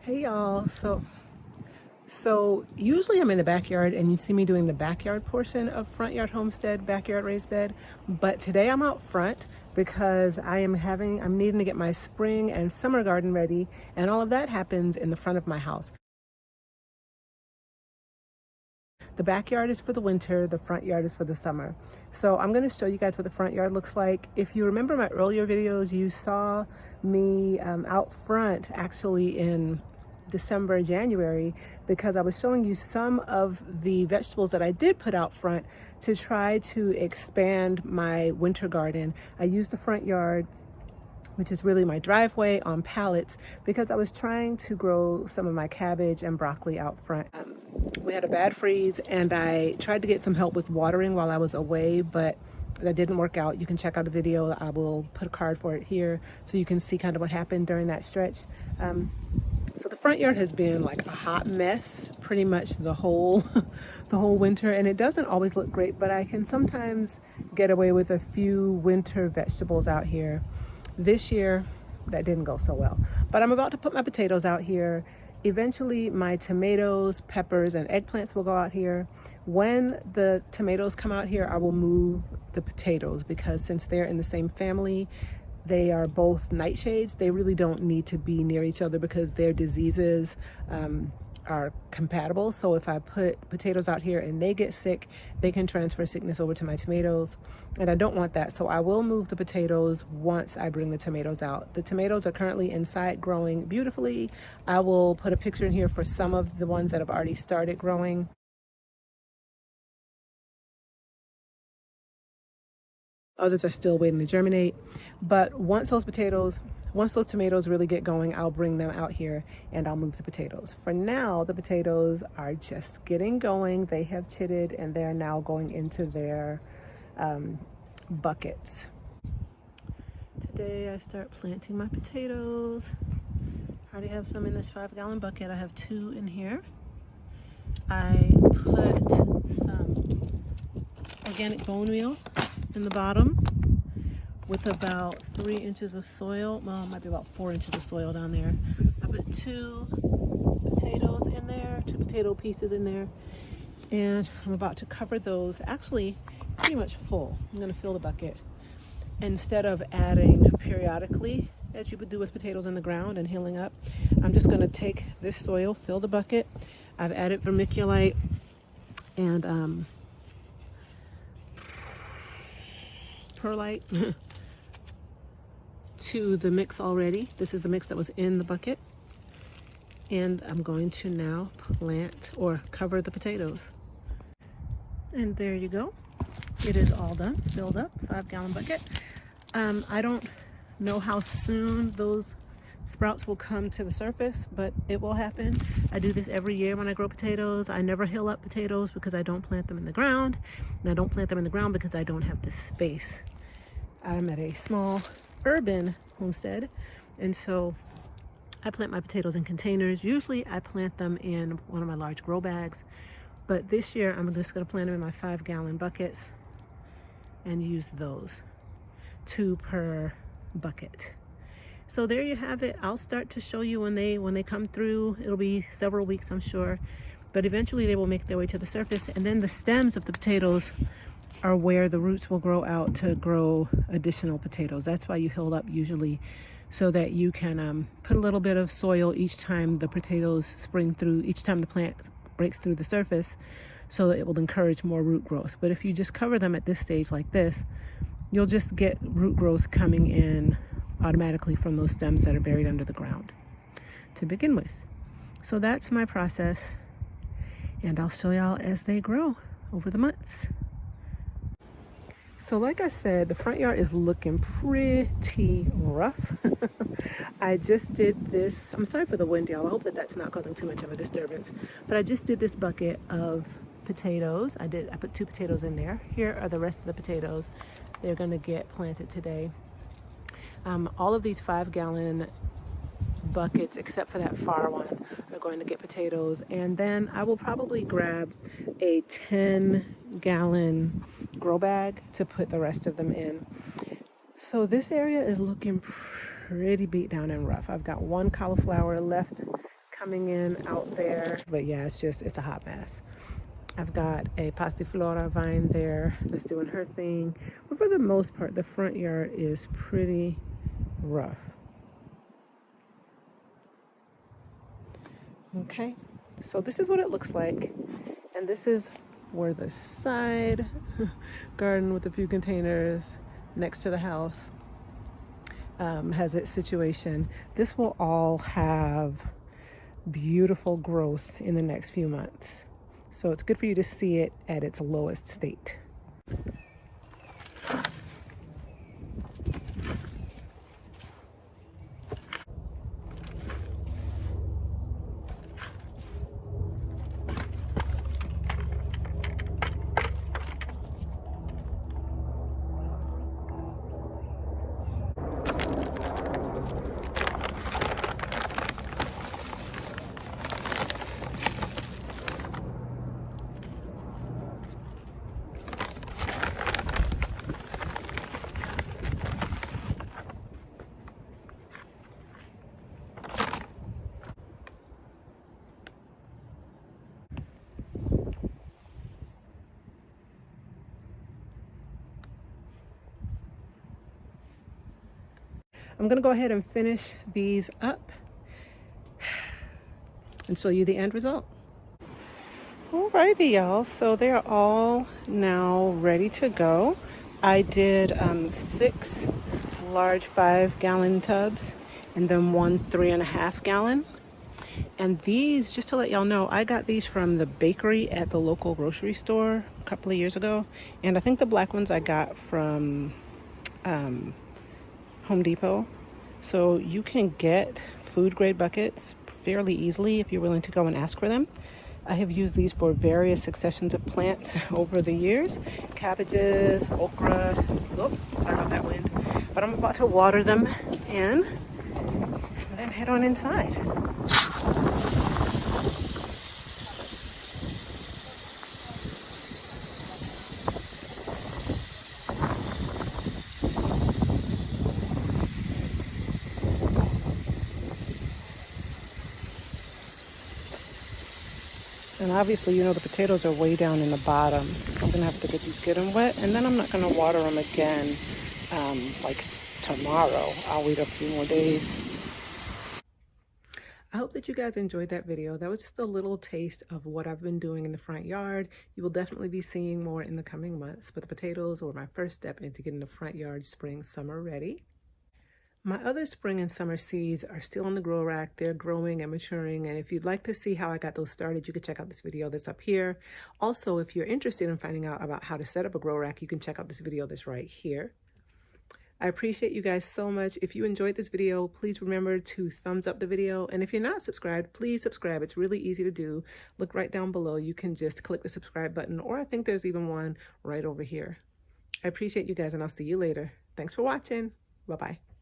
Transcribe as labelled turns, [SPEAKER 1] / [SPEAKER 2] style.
[SPEAKER 1] Hey y'all, so usually I'm in the backyard and you see me doing the backyard portion of Front Yard Homestead Backyard Raised Bed, but today I'm out front because I'm needing to get my spring and summer garden ready, and all of that happens in the front of my house. The backyard is for the winter, the front yard is for the summer. So I'm going to show you guys what the front yard looks like. If you remember my earlier videos, you saw me out front actually in December, January, because I was showing you some of the vegetables that I did put out front to try to expand my winter garden. I used the front yard, which is really my driveway, on pallets because I was trying to grow some of my cabbage and broccoli out front. We had a bad freeze and I tried to get some help with watering while I was away, but that didn't work out. You can check out the video. I will put a card for it here so you can see kind of what happened during that stretch. So the front yard has been like a hot mess pretty much the whole the whole winter, and it doesn't always look great, but I can sometimes get away with a few winter vegetables out here. This year that didn't go so well, but I'm about to put my potatoes out here. Eventually my tomatoes, peppers, and eggplants will go out here. When the tomatoes come out here, I will move the potatoes because since they're in the same family, they are both nightshades. They really don't need to be near each other because their diseases are compatible. So if I put potatoes out here and they get sick, they can transfer sickness over to my tomatoes, and I don't want that. So I will move the potatoes once I bring the tomatoes out. The tomatoes are currently inside growing beautifully. I will put a picture in here for some of the ones that have already started growing. Others are still waiting to germinate. But once those tomatoes really get going, I'll bring them out here and I'll move the potatoes. For now, the potatoes are just getting going. They have chitted and they're now going into their buckets. Today I start planting my potatoes. I already have some in this 5-gallon bucket. I have 2 in here. I put some organic bone meal in the bottom with about 3 inches of soil. Well, it might be about 4 inches of soil down there. I put 2 potatoes in there, 2 potato pieces in there, and I'm about to cover those actually pretty much full. I'm going to fill the bucket. Instead of adding periodically as you would do with potatoes in the ground and healing up, I'm just going to take this soil, fill the bucket. I've added vermiculite and perlite to the mix already. This is the mix that was in the bucket, and I'm going to now plant or cover the potatoes. And there you go. It is all done, filled up, 5-gallon bucket. I don't know how soon those sprouts will come to the surface, but it will happen. I do this every year when I grow potatoes. I never hill up potatoes because I don't plant them in the ground, and I don't plant them in the ground because I don't have the space. I'm at a small urban homestead, and so I plant my potatoes in containers. Usually I plant them in one of my large grow bags, but this year I'm just going to plant them in my 5-gallon buckets and use those, 2 per bucket. So there you have it. I'll start to show you when they come through. It'll be several weeks, I'm sure, but eventually they will make their way to the surface, and then the stems of the potatoes are where the roots will grow out to grow additional potatoes. That's why you hill up usually, so that you can put a little bit of soil each time the potatoes spring through, each time the plant breaks through the surface, so that it will encourage more root growth. But if you just cover them at this stage like this, you'll just get root growth coming in automatically from those stems that are buried under the ground to begin with. So that's my process, and I'll show y'all as they grow over the months. So like I said, the front yard is looking pretty rough. I just did this. I'm sorry for the wind, y'all. I hope that that's not causing too much of a disturbance. But I just did this bucket of potatoes. I put 2 potatoes in there. Here are the rest of the potatoes. They're going to get planted today. All of these 5-gallon buckets, except for that far one, are going to get potatoes. And then I will probably grab a 10-gallon grow bag to put the rest of them in. So this area is looking pretty beat down and rough. I've got 1 cauliflower left coming in out there. But yeah, it's a hot mess. I've got a passiflora vine there that's doing her thing. But for the most part, the front yard is pretty rough. Okay, so this is what it looks like. And this is where the side garden with a few containers next to the house has its situation. This will all have beautiful growth in the next few months. So it's good for you to see it at its lowest state. I'm gonna go ahead and finish these up and show you the end result. Alrighty, y'all, so they are all now ready to go. I did 6 large 5-gallon tubs and then 1 3.5-gallon. And these, just to let y'all know, I got these from the bakery at the local grocery store a couple of years ago. And I think the black ones I got from Home Depot. So you can get food grade buckets fairly easily if you're willing to go and ask for them. I have used these for various successions of plants over the years. Cabbages, okra, sorry about that wind. But I'm about to water them in and then head on inside. And obviously, you know, the potatoes are way down in the bottom, so I'm gonna have to get these good and wet, and then I'm not gonna water them again like tomorrow. I'll wait a few more days. I hope that you guys enjoyed that video. That was just a little taste of what I've been doing in the front yard. You will definitely be seeing more in the coming months, but the potatoes were my first step into getting the front yard spring, summer ready. My other spring and summer seeds are still on the grow rack. They're growing and maturing. And if you'd like to see how I got those started, you can check out this video that's up here. Also, if you're interested in finding out about how to set up a grow rack, you can check out this video that's right here. I appreciate you guys so much. If you enjoyed this video, please remember to thumbs up the video. And if you're not subscribed, please subscribe. It's really easy to do. Look right down below. You can just click the subscribe button, or I think there's even one right over here. I appreciate you guys, and I'll see you later. Thanks for watching. Bye-bye.